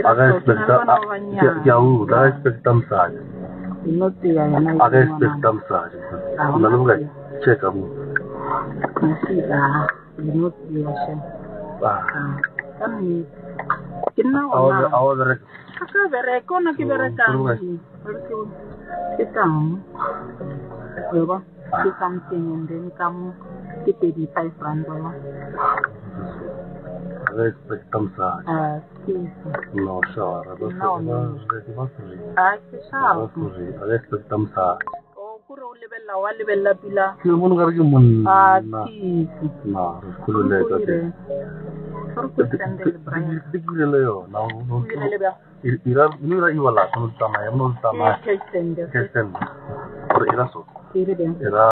Aga expectam saja. Aga expectam saja. Lalu nggak cek kamu. Masih lah, minut biasa. Kami kenal orang. Awal dari. Kakak bereko nak berekam. Kita, berapa? Kita tinggal dan kamu kita di Thailand berapa? Aga expectam saja. No, sure. Aga expectam saja. Wali bella pila. Kamu nggak lagi mun. Nah, kulo lagi. Pergi Digile yo, now ira iwala, menurut sama. Kestende. Or ira so. Kiri deh. Ira